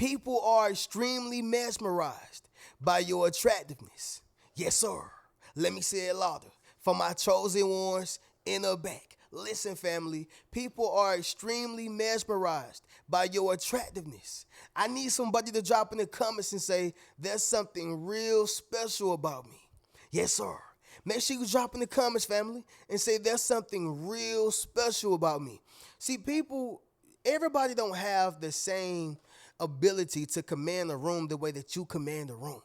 People are extremely mesmerized by your attractiveness. Yes, sir. Let me say it louder. For my chosen ones in the back. Listen, family, people are extremely mesmerized by your attractiveness. I need somebody to drop in the comments and say, there's something real special about me. Yes, sir. Make sure you drop in the comments, family, and say there's something real special about me. See, everybody don't have the same ability to command a room the way that you command a room.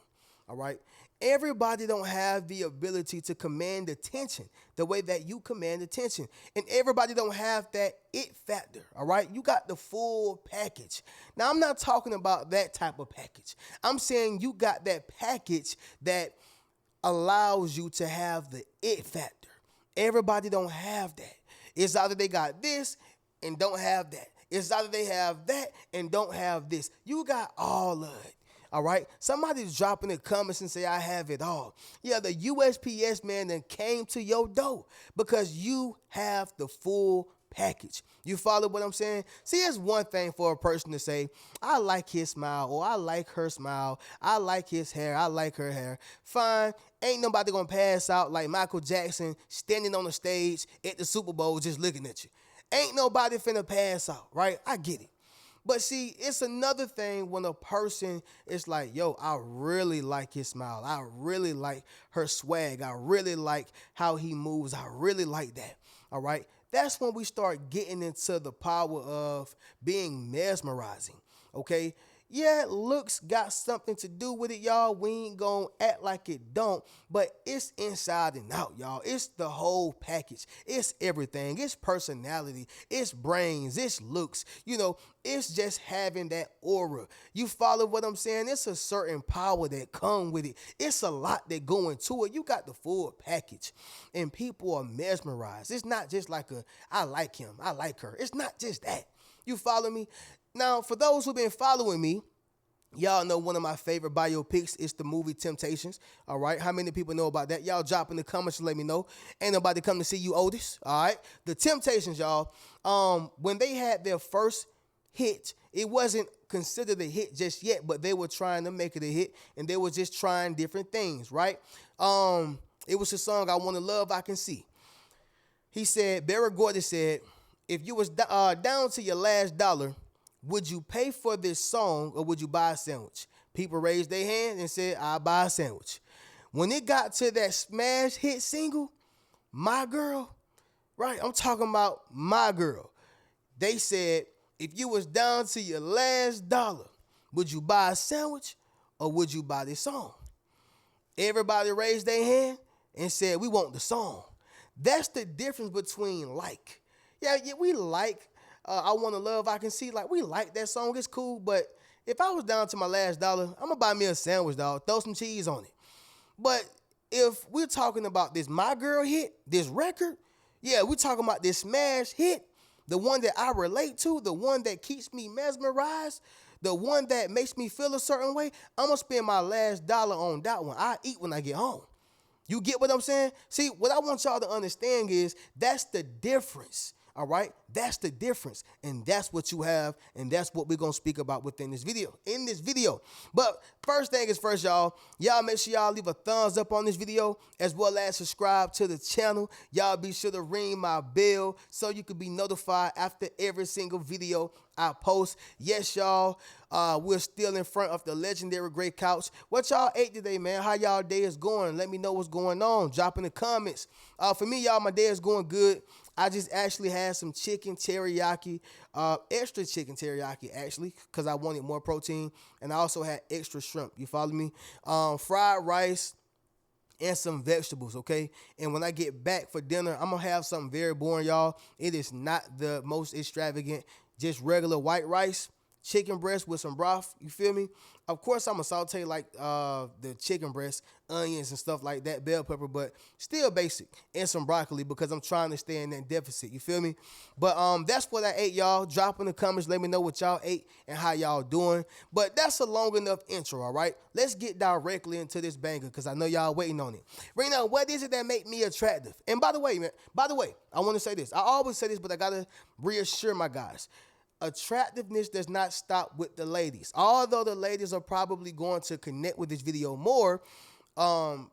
All right. Everybody don't have the ability to command attention the way that you command attention. And everybody don't have that it factor. All right. You got the full package. Now, I'm not talking about that type of package. I'm saying you got that package that allows you to have the it factor. Everybody don't have that. It's either they got this and don't have that. It's either they have that and don't have this. You got all of it. All right. Somebody's dropping in the comments and say, I have it all. Yeah, the USPS man then came to your door because you have the full package. You follow what I'm saying? See, it's one thing for a person to say, I like his smile, or I like her smile. I like his hair. I like her hair. Fine. Ain't nobody going to pass out like Michael Jackson standing on the stage at the Super Bowl just looking at you. Ain't nobody finna pass out, right? I get it. But see, it's another thing when a person is like, yo, I really like his smile. I really like her swag. I really like how he moves. I really like that. All right. That's when we start getting into the power of being mesmerizing. Okay. Yeah, looks got something to do with it, y'all. We ain't gonna act like it don't, but it's inside and out, y'all. It's the whole package. It's everything. It's personality. It's brains. It's looks. It's just having that aura. You follow what I'm saying? It's a certain power that come with it. It's a lot that go into it. You got the full package, and people are mesmerized. It's not just like I like him, I like her. It's not just that. You follow me? Now, for those who've been following me, y'all know one of my favorite biopics is the movie Temptations. All right. How many people know about that? Y'all drop in the comments and let me know. Ain't nobody come to see you, Otis. All right. The Temptations, y'all. When they had their first hit, it wasn't considered a hit just yet, but they were trying to make it a hit, and they were just trying different things, right? It was the song I Want to Love, I Can See. He said, Barry Gordy said, if you was down to your last dollar, would you pay for this song or would you buy a sandwich? People raised their hand and said, I'll buy a sandwich. When it got to that smash hit single, My Girl, right? I'm talking about My Girl. They said, if you was down to your last dollar, would you buy a sandwich or would you buy this song? Everybody raised their hand and said, we want the song. That's the difference between like. Yeah, we like I Want to Love, I Can See. Like, we like that song. It's cool. But if I was down to my last dollar, I'm going to buy me a sandwich, dog. Throw some cheese on it. But if we're talking about this My Girl hit, this record, yeah, we're talking about this smash hit, the one that I relate to, the one that keeps me mesmerized, the one that makes me feel a certain way, I'm going to spend my last dollar on that one. I eat when I get home. You get what I'm saying? See, what I want y'all to understand is that's the difference. All right, that's the difference, and that's what you have, and that's what we're gonna speak about within this video. But first thing is first, y'all make sure y'all leave a thumbs up on this video, as well as subscribe to the channel. Y'all be sure to ring my bell so you can be notified after every single video I post. Yes, y'all, we're still in front of the legendary Great Couch. What y'all ate today, man? How y'all day is going? Let me know what's going on. Drop in the comments. For me, y'all, my day is going good. I just actually had some chicken teriyaki, extra chicken teriyaki, actually, because I wanted more protein. And I also had extra shrimp. You follow me? Fried rice and some vegetables, okay? And when I get back for dinner, I'm going to have something very boring, y'all. It is not the most extravagant, just regular white rice, chicken breast with some broth, you feel me? Of course, I'm going to saute like the chicken breast, onions and stuff like that, bell pepper, but still basic, and some broccoli because I'm trying to stay in that deficit, you feel me? But that's what I ate, y'all. Drop in the comments, let me know what y'all ate and how y'all doing. But that's a long enough intro, all right? Let's get directly into this banger because I know y'all waiting on it. Right now, what is it that make me attractive? And by the way, I want to say this. I always say this, but I got to reassure my guys. attractiveness does not stop with the ladies. Although the ladies are probably going to connect with this video more, um,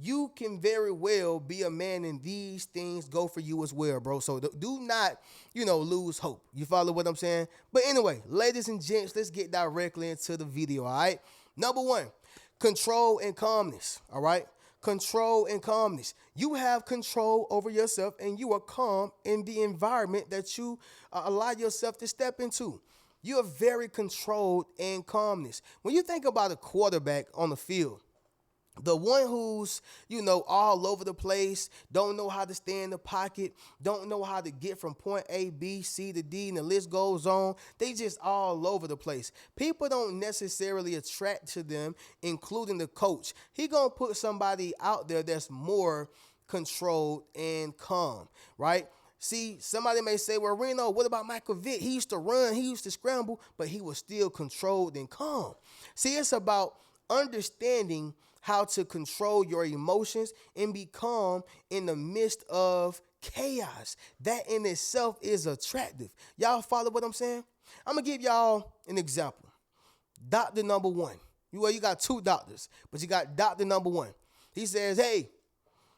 you can very well be a man and these things go for you as well, bro. So do not, lose hope. You follow what I'm saying? But anyway, ladies and gents, let's get directly into the video, all right? Number one, control and calmness, all right? Control and calmness. You have control over yourself and you are calm in the environment that you allow yourself to step into. You are very controlled and calmness. When you think about a quarterback on the field, the one who's, all over the place, don't know how to stay in the pocket, don't know how to get from point A, B, C to D, and the list goes on. They just all over the place. People don't necessarily attract to them, including the coach. He gonna put somebody out there that's more controlled and calm, right? See, somebody may say, well, Reno, what about Michael Vick? He used to run, he used to scramble, but he was still controlled and calm. See, it's about understanding how to control your emotions and be calm in the midst of chaos. That in itself is attractive. Y'all follow what I'm saying? I'm going to give y'all an example. Doctor number one. You got two doctors, but you got doctor number one. He says, hey,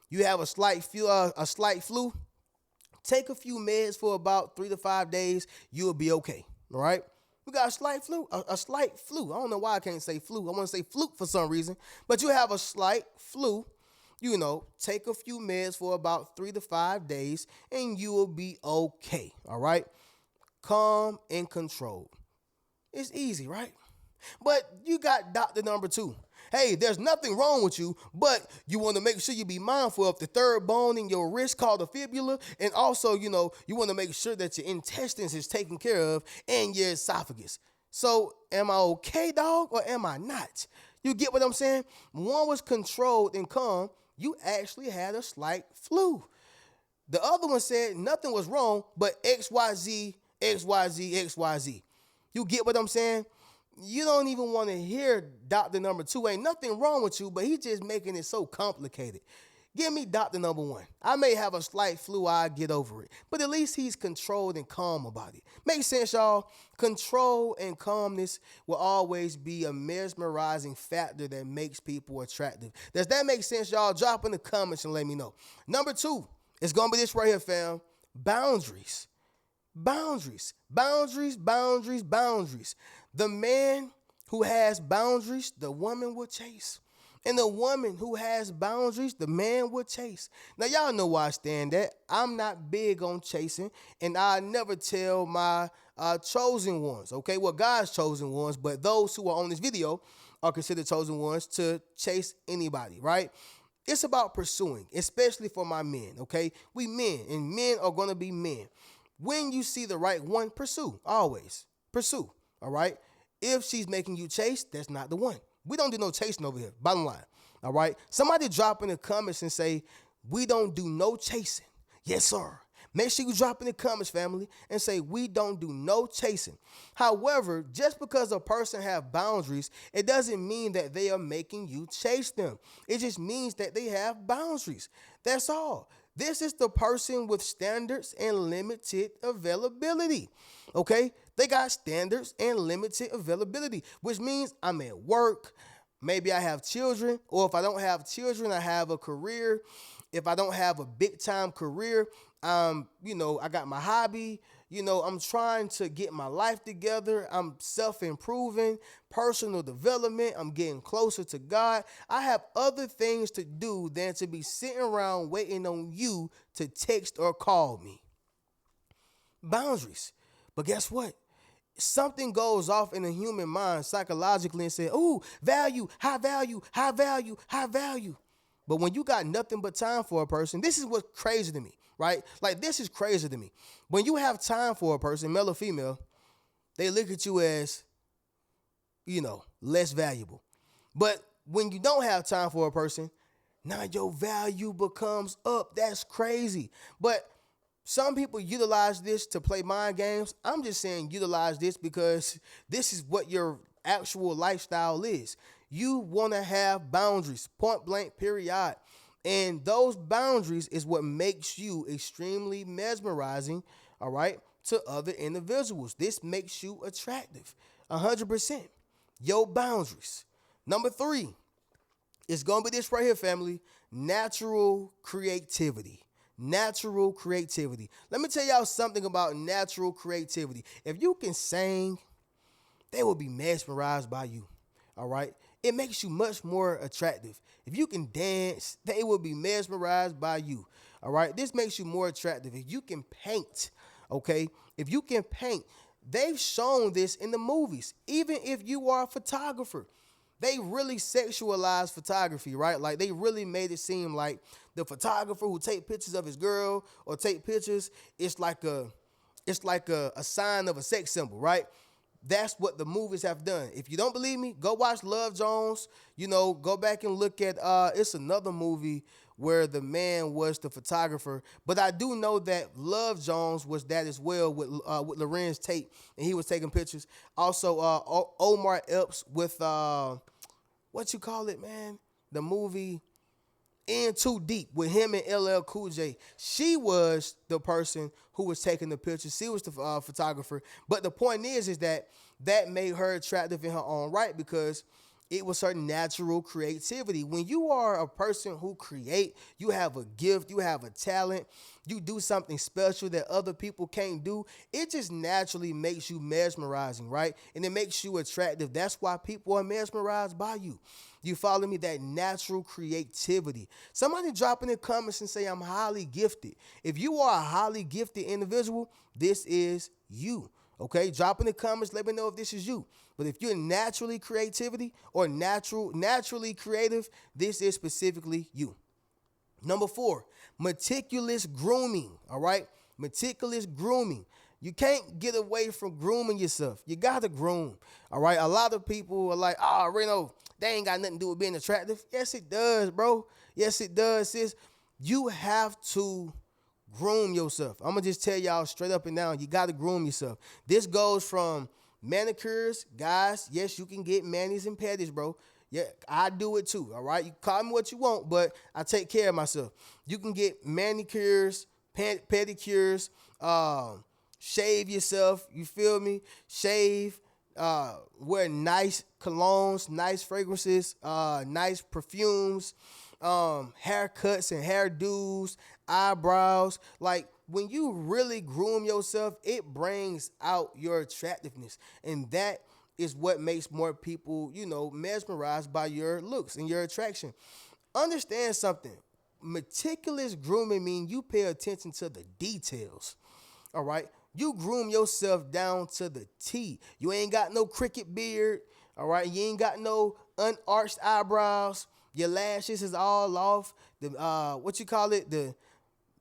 you have a slight flu. Take a few meds for about 3 to 5 days. You'll be okay. All right? We got a slight flu, a slight flu. I don't know why I can't say flu. I want to say fluke for some reason. But you have a slight flu, take a few meds for about 3 to 5 days and you will be okay, all right? Calm and controlled. It's easy, right? But you got doctor number two. Hey, there's nothing wrong with you, but you want to make sure you be mindful of the third bone in your wrist called the fibula. And also, you want to make sure that your intestines is taken care of and your esophagus. So am I okay, dog, or am I not? You get what I'm saying? One was controlled and calm. You actually had a slight flu. The other one said nothing was wrong, but XYZ, XYZ, XYZ. You get what I'm saying? You don't even want to hear doctor number two. Ain't nothing wrong with you, but he's just making it so complicated. Give me doctor number one. I may have a slight flu, I'll get over it. But at least he's controlled and calm about it. Makes sense, y'all? Control and calmness will always be a mesmerizing factor that makes people attractive. Does that make sense, y'all? Drop in the comments and let me know. Number two, it's going to be this right here, fam. Boundaries. Boundaries. Boundaries, boundaries, boundaries. The man who has boundaries, the woman will chase. And the woman who has boundaries, the man will chase. Now, y'all know where I stand at. I'm not big on chasing, and I never tell my chosen ones, okay? Well, God's chosen ones, but those who are on this video are considered chosen ones to chase anybody, right? It's about pursuing, especially for my men, okay? We men, and men are going to be men. When you see the right one, pursue, always. Pursue, all right? If she's making you chase, that's not the one. We don't do no chasing over here, bottom line, all right? Somebody drop in the comments and say, we don't do no chasing. Yes, sir. Make sure you drop in the comments, family, and say, we don't do no chasing. However, just because a person have boundaries, it doesn't mean that they are making you chase them. It just means that they have boundaries. That's all. This is the person with standards and limited availability, okay? They got standards and limited availability, which means I'm at work, maybe I have children, or if I don't have children, I have a career. If I don't have a big-time career, I got my hobby. I'm trying to get my life together. I'm self-improving, personal development. I'm getting closer to God. I have other things to do than to be sitting around waiting on you to text or call me. Boundaries. But guess what? Something goes off in the human mind psychologically and says, ooh, value, high value, high value, high value. But when you got nothing but time for a person, this is what's crazy to me, right? Like, this is crazy to me. When you have time for a person, male or female, they look at you as, less valuable. But when you don't have time for a person, now your value becomes up. That's crazy. But some people utilize this to play mind games. I'm just saying utilize this because this is what your actual lifestyle is. You want to have boundaries, point blank, period. And those boundaries is what makes you extremely mesmerizing, all right, to other individuals. This makes you attractive. 100%. Your boundaries. Number 3, it's going to be this right here, family. Natural creativity. Natural creativity. Let me tell y'all something about natural creativity. If you can sing, they will be mesmerized by you. All right? It makes you much more attractive. If you can dance, they will be mesmerized by you. All right? This makes you more attractive. If you can paint, okay? If you can paint, they've shown this in the movies. Even if you are a photographer, they really sexualize photography, right? Like they really made it seem like the photographer who take pictures of his girl or take pictures, it's like a sign of a sex symbol, right? That's what the movies have done. If you don't believe me, go watch Love Jones. Go back and look at it's another movie where the man was the photographer. But I do know that Love Jones was that as well with Lorenz Tate, and he was taking pictures. Also, Omar Epps with what you call it, man? The movie In Too Deep with him and LL Cool J. She was the person who was taking the pictures. She was the photographer. But the point is that made her attractive in her own right because it was her natural creativity. When you are a person who create, you have a gift, you have a talent, you do something special that other people can't do, it just naturally makes you mesmerizing, right? And it makes you attractive. That's why people are mesmerized by you. You follow me? That natural creativity. Somebody drop in the comments and say, I'm highly gifted. If you are a highly gifted individual, this is you. Okay, drop in the comments. Let me know if this is you. But if you're naturally creativity or naturally creative, this is specifically you. Number 4, meticulous grooming. All right, meticulous grooming. You can't get away from grooming yourself. You got to groom. All right. A lot of people are like, Reno, they ain't got nothing to do with being attractive. Yes, it does, bro. Yes, it does, sis. You have to groom yourself. I'm going to just tell y'all straight up and down, you got to groom yourself. This goes from manicures, guys. Yes, you can get manis and pedis, bro. Yeah, I do it too, all right? You call me what you want, but I take care of myself. You can get manicures, pedicures, shave yourself, you feel me? Shave, wear nice colognes, nice fragrances, nice perfumes, haircuts and hairdos, eyebrows. Like when you really groom yourself, it brings out your attractiveness. And that is what makes more people, mesmerized by your looks and your attraction. Understand something. Meticulous grooming means you pay attention to the details. All right. You groom yourself down to the T. You ain't got no cricket beard. All right. You ain't got no unarched eyebrows. Your lashes is all off. The what you call it? The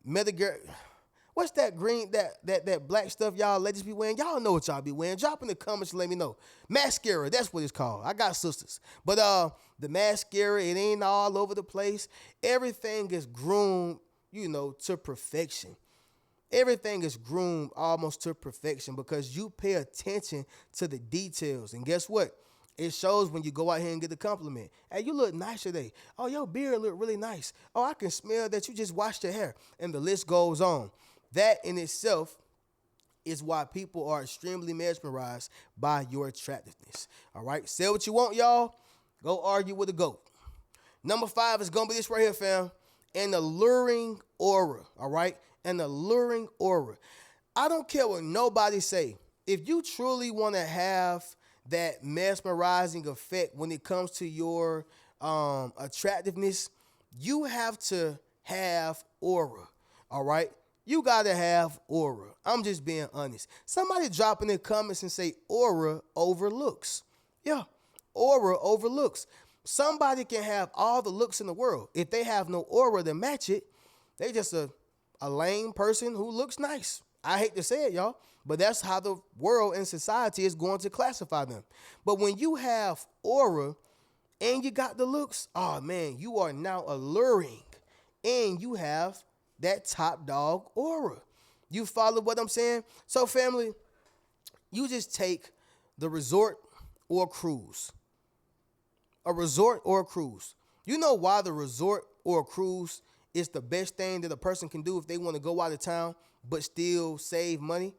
Medigir. What's that green, that black stuff y'all ladies be wearing? Y'all know what y'all be wearing. Drop in the comments and let me know. Mascara, that's what it's called. I got sisters. But the mascara, it ain't all over the place. Everything is groomed, to perfection. Everything is groomed almost to perfection because you pay attention to the details. And guess what? It shows when you go out here and get a compliment. Hey, you look nice today. Oh, your beard look really nice. Oh, I can smell that you just washed your hair. And the list goes on. That in itself is why people are extremely mesmerized by your attractiveness. All right? Say what you want, y'all. Go argue with a goat. Number 5 is going to be this right here, fam. An alluring aura. All right? An alluring aura. I don't care what nobody say. If you truly want to have that mesmerizing effect when it comes to your attractiveness, you have to have aura. All right? You got to have aura. I'm just being honest. Somebody drop in the comments and say aura overlooks. Yeah, aura overlooks. Somebody can have all the looks in the world. If they have no aura to match it, they just a lame person who looks nice. I hate to say it, y'all, but that's how the world and society is going to classify them. But when you have aura and you got the looks, oh man, you are now alluring and you have that top dog aura. You follow what I'm saying? So family, you just take the resort or cruise. A resort or a cruise. You know why the resort or a cruise is the best thing that a person can do if they want to go out of town but still save money?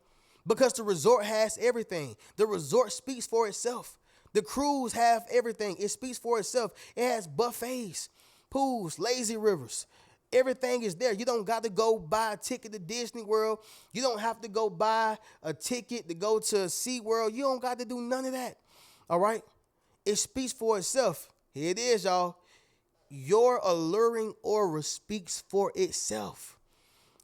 because the resort has everything. The resort speaks for itself. The cruise have everything. It speaks for itself. It has buffets, pools, lazy rivers. Everything is there. You don't got to go buy a ticket to Disney World. You don't have to go buy a ticket to go to SeaWorld. You don't got to do none of that. All right? It speaks for itself. Here it is, y'all. Your alluring aura speaks for itself.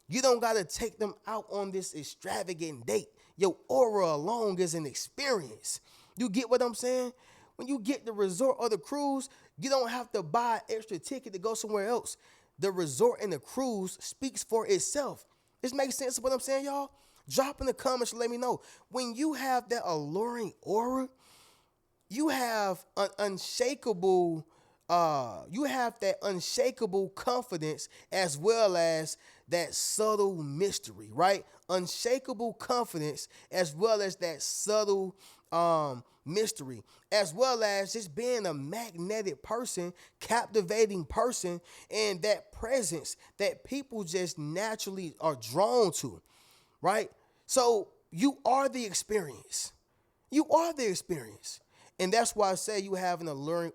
You don't got to take them out on this extravagant date. Your aura alone is an experience. You get what I'm saying? When you get the resort or the cruise, you don't have to buy an extra ticket to go somewhere else. The resort and the cruise speaks for itself. This makes sense of what I'm saying, y'all? Drop in the comments and let me know. When you have that alluring aura, you have an unshakable that unshakable confidence as well as that subtle mystery, right? Unshakable confidence as well as that subtle mystery, as well as just being a magnetic person, captivating person, and that presence that people just naturally are drawn to, right? So you are the experience. You are the experience. And that's why I say you have an alluring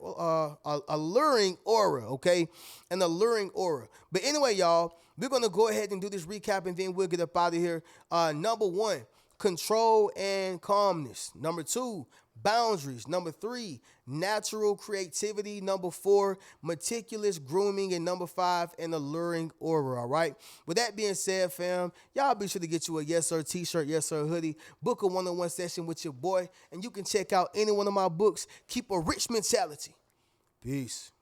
aura, okay? An alluring aura. But anyway, y'all, we're going to go ahead and do this recap, and then we'll get up out of here. Number 1, control and calmness. Number 2, boundaries. Number 3, natural creativity. Number 4, meticulous grooming. And number 5, an alluring aura, all right? With that being said, fam, y'all be sure to get you a Yes Sir t-shirt, Yes Sir hoodie, book a one-on-one session with your boy, and you can check out any one of my books. Keep a rich mentality. Peace.